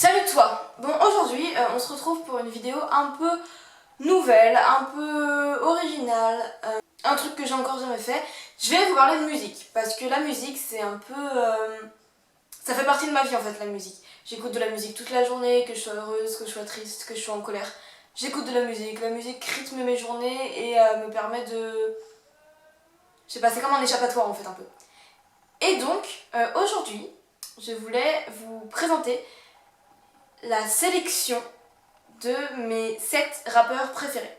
Salut toi! Bon, aujourd'hui on se retrouve pour une vidéo un peu nouvelle, un peu originale, un truc que j'ai encore jamais fait. Je vais vous parler de musique, parce que la musique c'est un peu... ça fait partie de ma vie en fait, la musique. J'écoute de la musique toute la journée, que je sois heureuse, que je sois triste, que je sois en colère. J'écoute de la musique rythme mes journées et me permet de... Je sais pas, c'est comme un échappatoire en fait un peu. Et donc, aujourd'hui, je voulais vous présenter la sélection de mes 7 rappeurs préférés.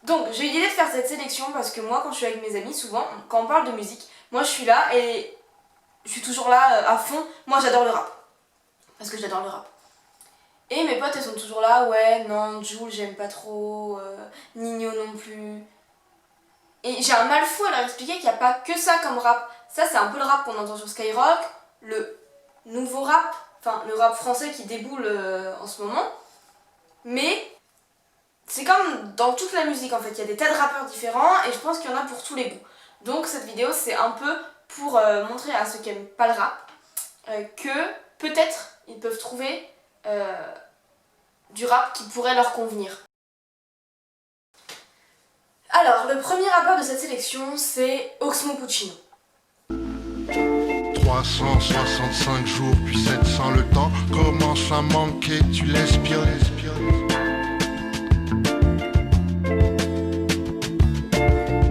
Donc j'ai eu l'idée de faire cette sélection parce que moi quand je suis avec mes amis, souvent quand on parle de musique, moi je suis là et je suis toujours là à fond. Moi j'adore le rap, parce que j'adore le rap. Et mes potes elles sont toujours là, ouais non, Jul j'aime pas trop, Nino non plus. Et j'ai un mal fou à leur expliquer qu'il n'y a pas que ça comme rap. Ça c'est un peu le rap qu'on entend sur Skyrock, le nouveau rap, enfin le rap français qui déboule en ce moment. Mais c'est comme dans toute la musique en fait, il y a des tas de rappeurs différents et je pense qu'il y en a pour tous les goûts. Donc cette vidéo c'est un peu pour montrer à ceux qui n'aiment pas le rap que peut-être ils peuvent trouver du rap qui pourrait leur convenir. Alors le premier rappeur de cette sélection c'est Oxmo Puccino. 365 jours puis 700 le temps commence à manquer, tu l'aspires.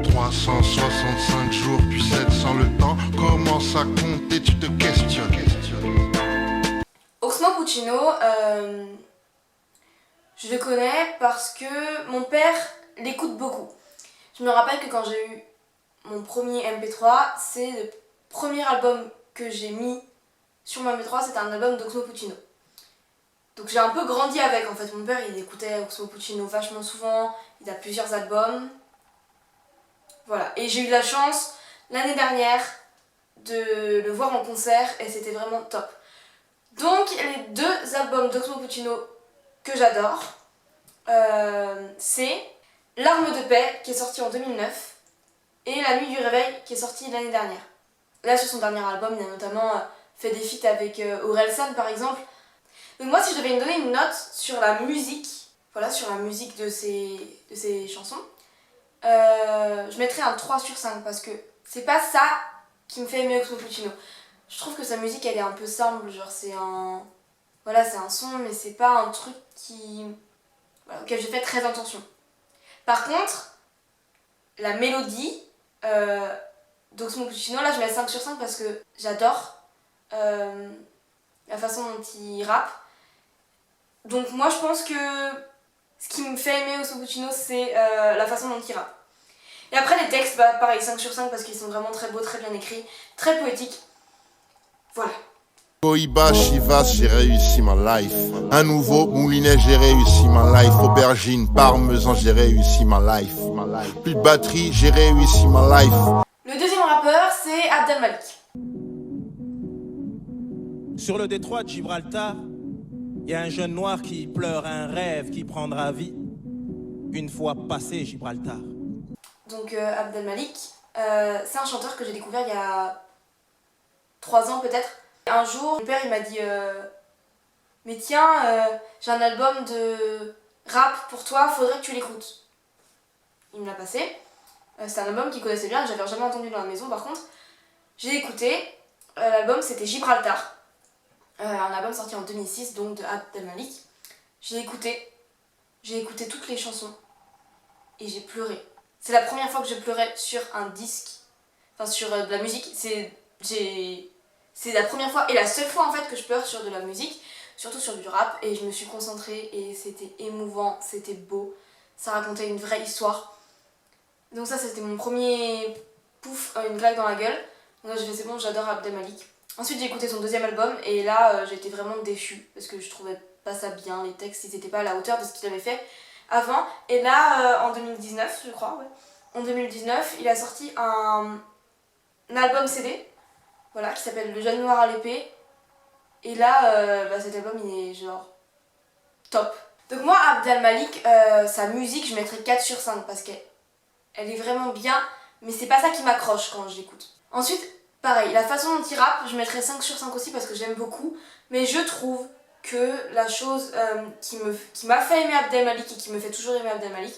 365 jours puis 700 le temps commence à compter, tu te questionnes. Oxmo Puccino, je le connais parce que mon père l'écoute beaucoup. Je me rappelle que quand j'ai eu mon premier MP3, c'est le premier album que j'ai mis sur mon MP3, c'était un album d'Oxmo Puccino. Donc j'ai un peu grandi avec en fait, mon père il écoutait Oxmo Puccino vachement souvent, il a plusieurs albums. Voilà, et j'ai eu la chance l'année dernière de le voir en concert et c'était vraiment top. Donc les deux albums d'Oxmo Puccino que j'adore, c'est L'Arme de paix qui est sorti en 2009 et La nuit du réveil qui est sorti l'année dernière. Là sur son dernier album il a notamment fait des feats avec Orelsan par exemple. Donc moi si je devais me donner une note sur la musique, voilà, sur la musique de ces chansons, je mettrais un 3 sur 5 parce que c'est pas ça qui me fait aimer Oxmo Puccino. Je trouve que sa musique elle est un peu simple, genre c'est un... Voilà, c'est un son mais c'est pas un truc voilà, auquel je fais très attention. Par contre, la mélodie d'Oxmo Puccino, là je mets 5 sur 5 parce que j'adore la façon dont il rappe. Donc moi je pense que ce qui me fait aimer Oxmo Puccino c'est la façon dont il rappe. Et après les textes, bah pareil 5 sur 5 parce qu'ils sont vraiment très beaux, très bien écrits, très poétiques. Voilà. Cohiba, Chivas, j'ai réussi ma life. Un nouveau moulinet, j'ai réussi ma life. Aubergine, parmesan, j'ai réussi ma life. Plus de batterie, j'ai réussi ma life. Le deuxième rappeur c'est Abdel Malik. Sur le détroit de Gibraltar, il y a un jeune noir qui pleure un rêve qui prendra vie une fois passé Gibraltar. Donc Abdel Malik, c'est un chanteur que j'ai découvert il y a 3 ans peut-être. Un jour, mon père il m'a dit mais tiens, j'ai un album de rap pour toi, faudrait que tu l'écoutes. Il me l'a passé. C'est un album qu'il connaissait bien, j'avais jamais entendu dans la maison par contre. J'ai écouté, l'album c'était Gibraltar. Un album sorti en 2006, donc de Abdel Malik. J'ai écouté toutes les chansons et j'ai pleuré. C'est la première fois que je pleurais sur un disque, enfin sur de la musique. C'est la première fois et la seule fois en fait que je pleure sur de la musique, surtout sur du rap, et je me suis concentrée et c'était émouvant, c'était beau, ça racontait une vraie histoire. Donc ça c'était mon premier pouf, une claque dans la gueule. Donc là j'ai fait c'est bon, j'adore Abdel Malik. Ensuite j'ai écouté son deuxième album et là j'ai été vraiment déçue parce que je trouvais pas ça bien, les textes ils étaient pas à la hauteur de ce qu'il avait fait avant. Et là en 2019 je crois, ouais, en 2019 il a sorti un album CD, voilà, qui s'appelle Le jeune noir à l'épée. Et là cet album il est genre top. Donc moi Abdel Malik, sa musique je mettrais 4 sur 5 parce qu'elle est vraiment bien, mais c'est pas ça qui m'accroche quand je l'écoute. Ensuite pareil, la façon dont il rappe, je mettrais 5 sur 5 aussi parce que j'aime beaucoup, mais je trouve que la chose qui m'a fait aimer Abdel Malik et qui me fait toujours aimer Abdel Malik,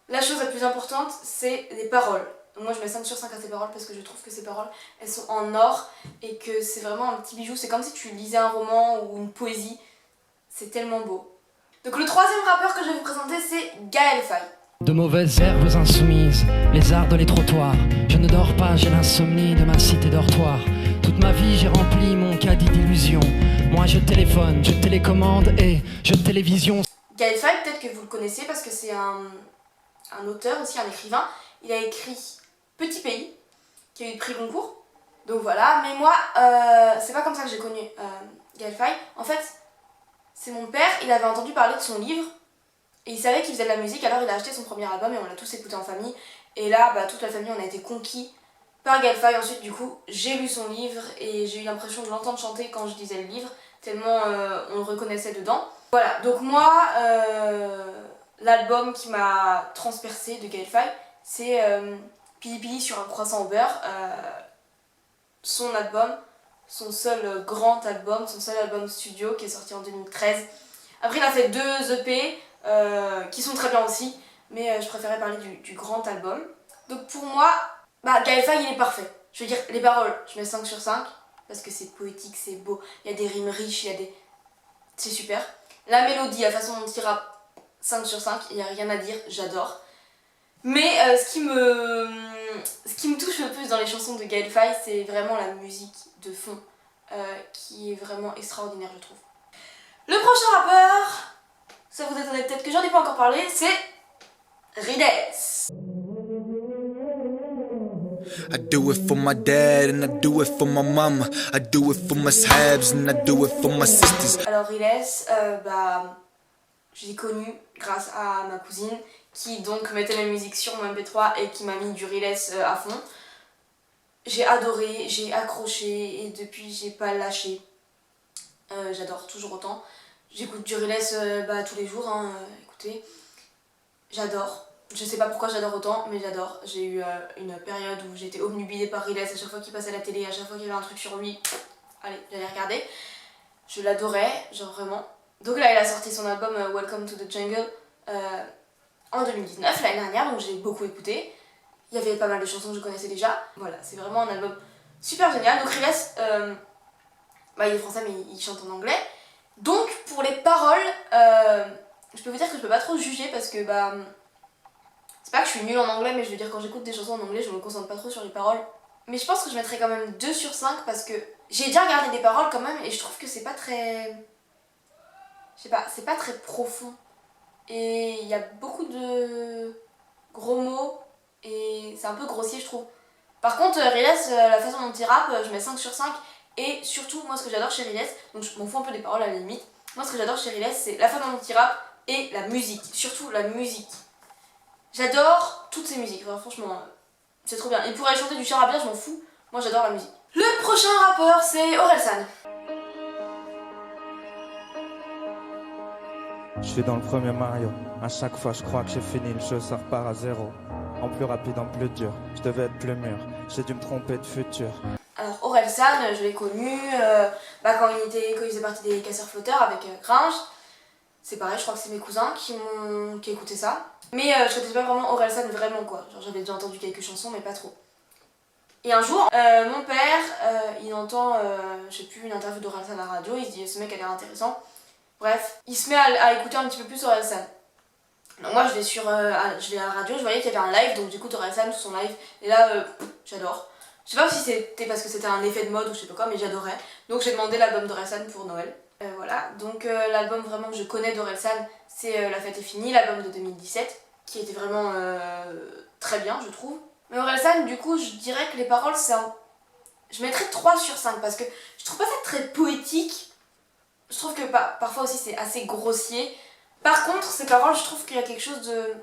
la chose la plus importante, c'est les paroles. Donc moi je mets 5 sur 5 à ses paroles parce que je trouve que ses paroles, elles sont en or et que c'est vraiment un petit bijou. C'est comme si tu lisais un roman ou une poésie. C'est tellement beau. Donc le troisième rappeur que je vais vous présenter, c'est Gaël Faye. De mauvaises herbes insoumises, lézardes les trottoirs. Je ne dors pas, j'ai l'insomnie de ma cité dortoir. Toute ma vie j'ai rempli mon caddie d'illusions. Moi je téléphone, je télécommande et je télévision. Gaël Faye, peut-être que vous le connaissez parce que c'est un auteur aussi, un écrivain. Il a écrit Petit Pays, qui a eu le prix Goncourt. Donc voilà, mais moi, c'est pas comme ça que j'ai connu Gaël Faye. En fait, c'est mon père, il avait entendu parler de son livre et il savait qu'il faisait de la musique, alors il a acheté son premier album et on l'a tous écouté en famille. Et là, toute la famille, on a été conquis par Gaël Faye. Ensuite, du coup, j'ai lu son livre et j'ai eu l'impression de l'entendre chanter quand je lisais le livre, tellement on le reconnaissait dedans. Voilà, donc moi, l'album qui m'a transpercé de Gaël Faye, c'est Pili Pili sur un croissant au beurre, son album, son seul grand album, son seul album studio qui est sorti en 2013. Après il a fait 2 EP qui sont très bien aussi, mais je préférais parler du grand album. Donc pour moi, Gaël Faye il est parfait. Je veux dire, les paroles, je mets 5 sur 5 parce que c'est poétique, c'est beau, il y a des rimes riches, c'est super. La mélodie, la façon dont il rappe, 5 sur 5, il n'y a rien à dire, j'adore. Mais ce qui me touche le plus dans les chansons de Gaël Faye, c'est vraiment la musique de fond qui est vraiment extraordinaire, je trouve. Le prochain rappeur, ça vous étonne peut-être que j'en ai pas encore parlé, c'est Rides. I do it for my dad and I do it for my mama. I do it for my sahabs and I do it for my sisters. Alors Rides, je l'ai connu grâce à ma cousine qui donc mettait la musique sur mon MP3 et qui m'a mis du Riles à fond. J'ai adoré, j'ai accroché et depuis j'ai pas lâché. J'adore toujours autant. J'écoute du Riles tous les jours, écoutez. J'adore. Je sais pas pourquoi j'adore autant, mais j'adore. J'ai eu une période où j'étais obnubilée par Riles à chaque fois qu'il passait à la télé, à chaque fois qu'il y avait un truc sur lui. Allez, j'allais regarder. Je l'adorais, genre vraiment. Donc là, il a sorti son album Welcome to the Jungle en 2019, l'année dernière, donc j'ai beaucoup écouté. Il y avait pas mal de chansons que je connaissais déjà. Voilà, c'est vraiment un album super génial. Donc Riles, il est français mais il chante en anglais. Donc pour les paroles, je peux vous dire que je peux pas trop juger parce que c'est pas que je suis nulle en anglais, mais je veux dire quand j'écoute des chansons en anglais, je me concentre pas trop sur les paroles. Mais je pense que je mettrais quand même 2 sur 5 parce que j'ai déjà regardé des paroles quand même et je trouve que c'est pas très... Je sais pas, c'est pas très profond. Et il y a beaucoup de gros mots et c'est un peu grossier je trouve. Par contre Riles, la façon dont il rappe, je mets 5 sur 5. Et surtout, moi ce que j'adore chez Riles, donc je m'en fous un peu des paroles à la limite, moi ce que j'adore chez Riles, c'est la façon dont il rappe et la musique, surtout la musique. J'adore toutes ces musiques, enfin, franchement, c'est trop bien. Il pourrait chanter du charabia, je m'en fous, moi j'adore la musique. Le prochain rappeur, c'est Orelsan. Je suis dans le premier Mario. À chaque fois, je crois que j'ai fini le jeu, ça repart à 0. En plus rapide, en plus dur. Je devais être plus mûr. J'ai dû me tromper de futur. Alors Orelsan, je l'ai connu quand il faisait partie des Casseurs Flotteurs avec Gringe. C'est pareil, je crois que c'est mes cousins qui écoutaient ça. Mais je connaissais pas vraiment Orelsan vraiment quoi. Genre j'avais déjà entendu quelques chansons mais pas trop. Et un jour, mon père, il entend, je sais plus, une interview d'Orelsan à la radio, il se dit ce mec a l'air intéressant. Bref, il se met à écouter un petit peu plus Orelsan. Donc moi je vais à la radio, je voyais qu'il y avait un live, donc j'écoute Orelsan tout son live. Et là, j'adore. Je sais pas si c'était parce que c'était un effet de mode ou je sais pas quoi, mais j'adorais. Donc j'ai demandé l'album d'Orelsan pour Noël. Voilà, donc l'album vraiment que je connais d'Orelsan, c'est La Fête est finie, l'album de 2017, qui était vraiment très bien, je trouve. Mais Orelsan, du coup, je dirais que les paroles, je mettrais 3 sur 5 parce que je trouve pas ça très poétique. Je trouve que parfois aussi c'est assez grossier. Par contre, ces paroles, je trouve qu'il y a quelque chose de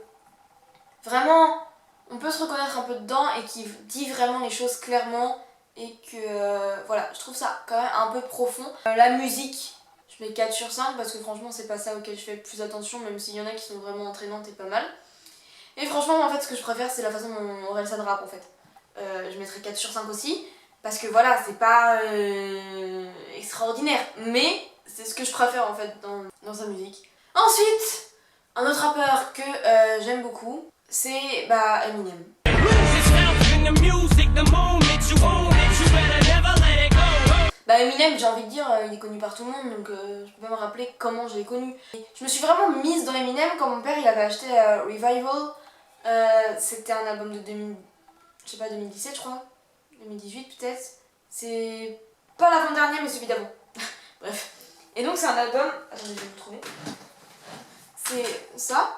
vraiment... On peut se reconnaître un peu dedans et qui dit vraiment les choses clairement et que voilà, je trouve ça quand même un peu profond. La musique, je mets 4 sur 5 parce que franchement c'est pas ça auquel je fais le plus attention, même s'il y en a qui sont vraiment entraînantes et pas mal. Et franchement en fait ce que je préfère c'est la façon dont Orelsan rappe en fait. Je mettrais 4 sur 5 aussi parce que voilà c'est pas extraordinaire mais c'est ce que je préfère en fait dans sa musique. Ensuite, un autre rappeur que j'aime beaucoup, c'est Eminem. Eminem, j'ai envie de dire, il est connu par tout le monde, donc je peux pas me rappeler comment je l'ai connu. Je me suis vraiment mise dans Eminem quand mon père il avait acheté Revival. C'était un album de 2017 je crois, 2018 peut-être. C'est pas l'avant-dernier mais celui d'avant. Bref. Et donc c'est un album, attendez je vais le trouver. C'est ça.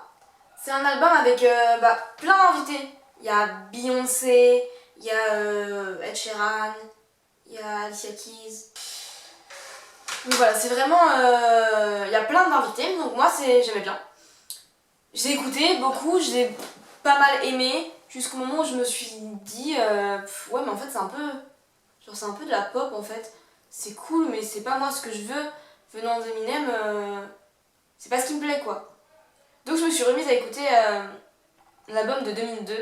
C'est un album avec plein d'invités. Il y a Beyoncé, il y a Ed Sheeran, il y a Alicia Keys. Donc voilà, c'est vraiment... il y a plein d'invités, donc moi j'aimais bien. J'ai écouté beaucoup, je l'ai pas mal aimé, jusqu'au moment où je me suis dit... ouais mais en fait c'est un peu... Genre c'est un peu de la pop en fait. C'est cool mais c'est pas moi ce que je veux. Venant d'Eminem, c'est pas ce qui me plaît quoi. Donc je me suis remise à écouter l'album de 2002,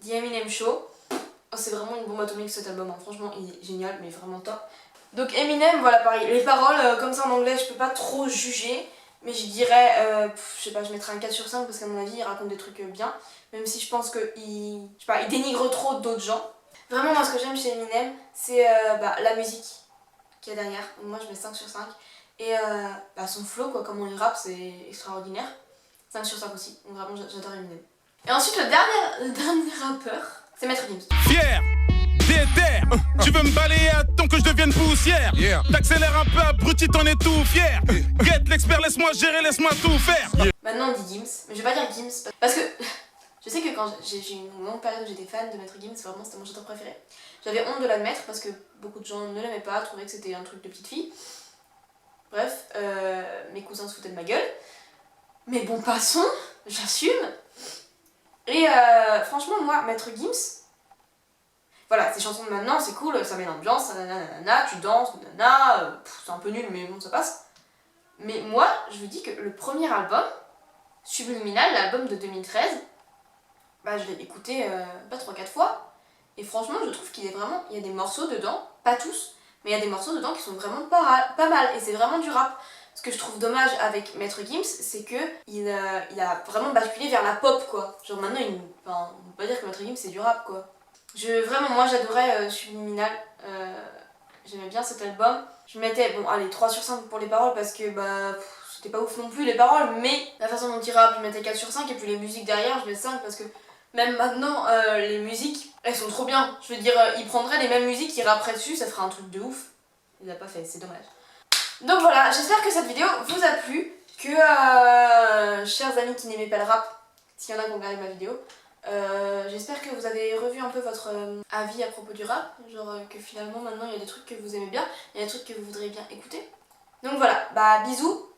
The Eminem Show. Oh, c'est vraiment une bombe atomique cet album, hein. Franchement il est génial mais vraiment top. Donc Eminem, voilà pareil, les paroles comme ça en anglais je peux pas trop juger, mais je dirais, je sais pas, je mettrais un 4 sur 5 parce qu'à mon avis il raconte des trucs bien, même si je pense qu'il il dénigre trop d'autres gens. Vraiment moi ce que j'aime chez Eminem c'est la musique qu'il y a derrière, donc moi je mets 5 sur 5. Et son flow quoi, comment il rappe c'est extraordinaire, 5 sur 5 aussi, donc vraiment j'adore Eminem. Et ensuite le dernier rappeur, c'est Maître Gims. Fier, déter, tu veux me balayer à ton que je devienne poussière. T'accélères un peu abruti, t'en es tout fier. Get l'expert, laisse-moi gérer, laisse-moi tout faire. Maintenant on dit Gims, mais je vais pas dire Gims parce que je sais que quand j'ai eu une longue période où j'étais fan de Maître Gims, vraiment c'était mon chanteur préféré. J'avais honte de l'admettre parce que beaucoup de gens ne l'aimaient pas, trouvaient que c'était un truc de petite fille. Bref, mes cousins se foutaient de ma gueule. Mais bon, passons, j'assume. Et franchement, moi, Maître Gims, voilà, ces chansons de maintenant, c'est cool, ça met l'ambiance, nanana, tu danses, nanana, c'est un peu nul, mais bon, ça passe. Mais moi, je vous dis que le premier album, Subliminal, l'album de 2013, je l'ai écouté pas 3-4 fois. Et franchement, je trouve qu'il y a des morceaux dedans, pas tous, mais il y a des morceaux dedans qui sont vraiment pas mal, et c'est vraiment du rap. Ce que je trouve dommage avec Maître Gims, c'est que il a vraiment basculé vers la pop, quoi. Genre maintenant, on peut pas dire que Maître Gims c'est du rap, quoi. Vraiment, moi j'adorais Subliminal, j'aimais bien cet album. Je mettais, 3 sur 5 pour les paroles parce que c'était pas ouf non plus les paroles, mais la façon dont il rappe, je mettais 4 sur 5, et puis les musiques derrière, je mets 5 parce que même maintenant, les musiques, elles sont trop bien. Je veux dire, il prendrait les mêmes musiques, il rapperait dessus, ça ferait un truc de ouf. Il l'a pas fait, c'est dommage. Donc voilà, j'espère que cette vidéo vous a plu, que chers amis qui n'aimaient pas le rap, s'il y en a qui ont regardé ma vidéo, j'espère que vous avez revu un peu votre avis à propos du rap, genre que finalement maintenant il y a des trucs que vous aimez bien, il y a des trucs que vous voudriez bien écouter. Donc voilà, bisous,